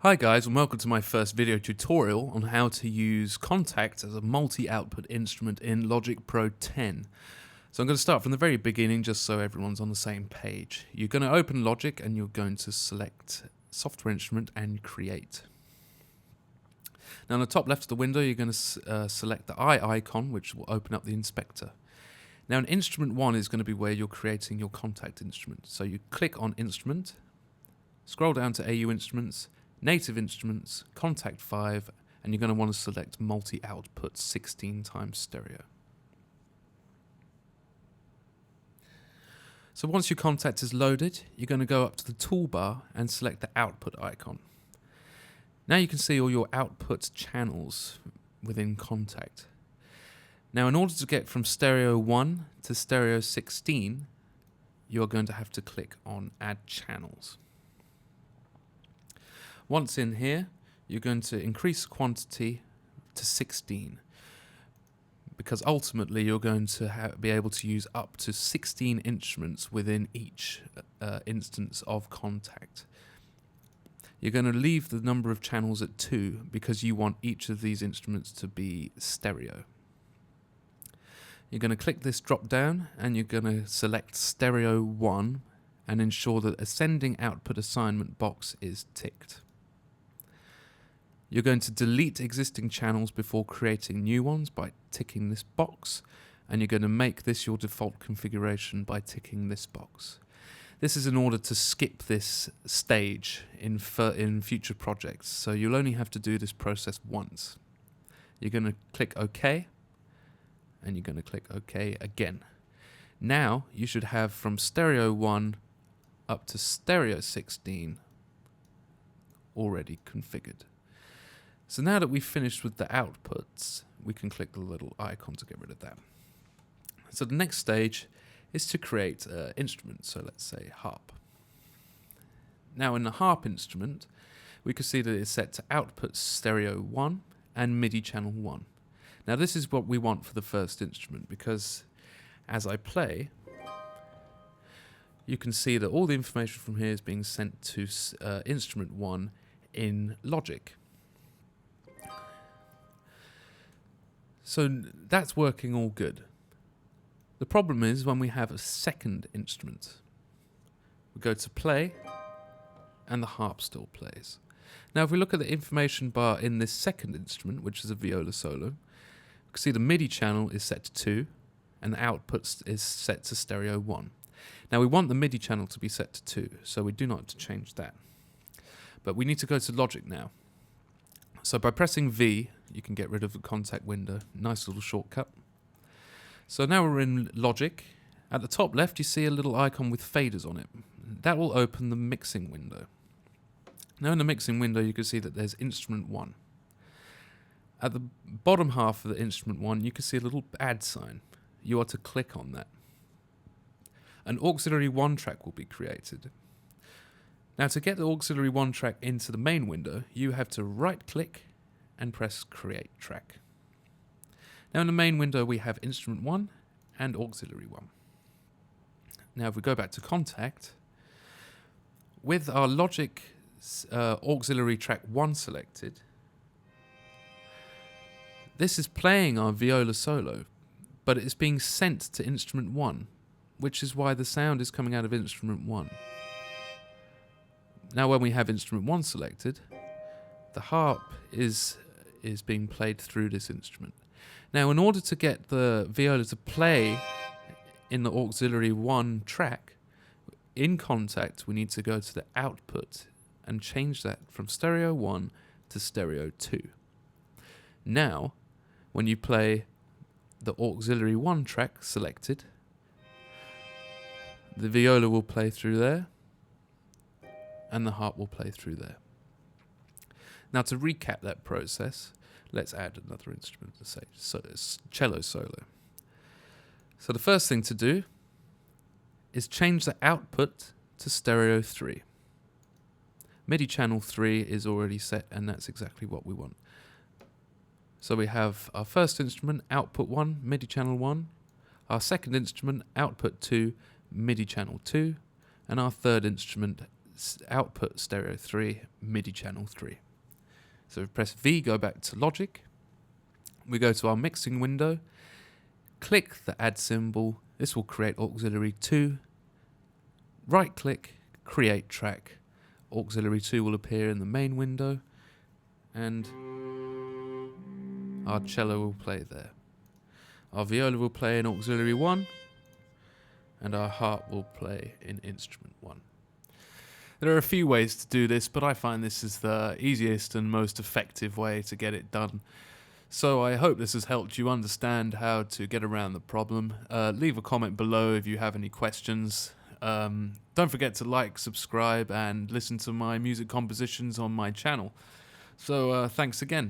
Hi guys, and welcome to my first video tutorial on how to use Kontakt as a multi-output instrument in Logic Pro 10. So I'm going to start from the very beginning just so everyone's on the same page. You're going to open Logic and you're going to select Software Instrument and Create. Now on the top left of the window you're going to select the eye icon, which will open up the inspector. Now in Instrument 1 is going to be where you're creating your Kontakt instrument. So you click on Instrument, scroll down to AU Instruments, Native Instruments, Kontakt 5, and you're going to want to select multi-output 16 times stereo. So once your Kontakt is loaded, you're going to go up to the toolbar and select the output icon. Now you can see all your output channels within Kontakt. Now in order to get from stereo 1 to stereo 16, you're going to have to click on Add Channels. Once in here, you're going to increase quantity to 16 because ultimately you're going to be able to use up to 16 instruments within each instance of Kontakt. You're going to leave the number of channels at 2 because you want each of these instruments to be stereo. You're going to click this drop down and you're going to select stereo 1 and ensure that ascending output assignment box is ticked. You're going to delete existing channels before creating new ones by ticking this box, and you're going to make this your default configuration by ticking this box. This is in order to skip this stage in future projects, so you'll only have to do this process once. You're going to click OK, and you're going to click OK again. Now you should have from stereo 1 up to stereo 16 already configured. So now that we've finished with the outputs, we can click the little icon to get rid of that. So the next stage is to create an instrument, so let's say harp. Now in the harp instrument, we can see that it's set to output stereo 1 and MIDI channel 1. Now this is what we want for the first instrument because as I play, you can see that all the information from here is being sent to instrument 1 in Logic. So that's working all good. The problem is when we have a second instrument. We go to play and the harp still plays. Now if we look at the information bar in this second instrument, which is a viola solo, we can see the MIDI channel is set to 2 and the output is set to stereo 1. Now we want the MIDI channel to be set to 2, so we do not have to change that. But we need to go to Logic now. So by pressing V, you can get rid of the Kontakt window. Nice little shortcut. So now we're in Logic. At the top left, you see a little icon with faders on it. That will open the mixing window. Now in the mixing window, you can see that there's instrument 1. At the bottom half of the instrument 1, you can see a little add sign. You are to click on that. An auxiliary 1 track will be created. Now to get the auxiliary 1 track into the main window, you have to right-click and press Create Track. Now in the main window we have Instrument 1 and Auxiliary 1. Now if we go back to Kontakt, with our Logic Auxiliary Track 1 selected, this is playing our viola solo, but it's being sent to Instrument 1, which is why the sound is coming out of Instrument 1. Now when we have Instrument 1 selected, the harp is being played through this instrument. Now in order to get the viola to play in the auxiliary 1 track, in Kontakt we need to go to the output and change that from stereo 1 to stereo 2. Now when you play the auxiliary 1 track selected, the viola will play through there and the harp will play through there. Now to recap that process, let's add another instrument, let's say cello solo. So the first thing to do is change the output to stereo 3. MIDI channel 3 is already set and that's exactly what we want. So we have our first instrument, output 1, MIDI channel 1, our second instrument, output 2, MIDI channel 2, and our third instrument, output stereo 3, MIDI channel 3. So we press V, go back to Logic. We go to our mixing window, click the add symbol. This will create auxiliary 2. Right click, create track. Auxiliary 2 will appear in the main window, and our cello will play there. Our viola will play in auxiliary 1, and our harp will play in instrument 1. There are a few ways to do this, but I find this is the easiest and most effective way to get it done. So I hope this has helped you understand how to get around the problem. Leave a comment below if you have any questions. Don't forget to like, subscribe, and listen to my music compositions on my channel. So thanks again.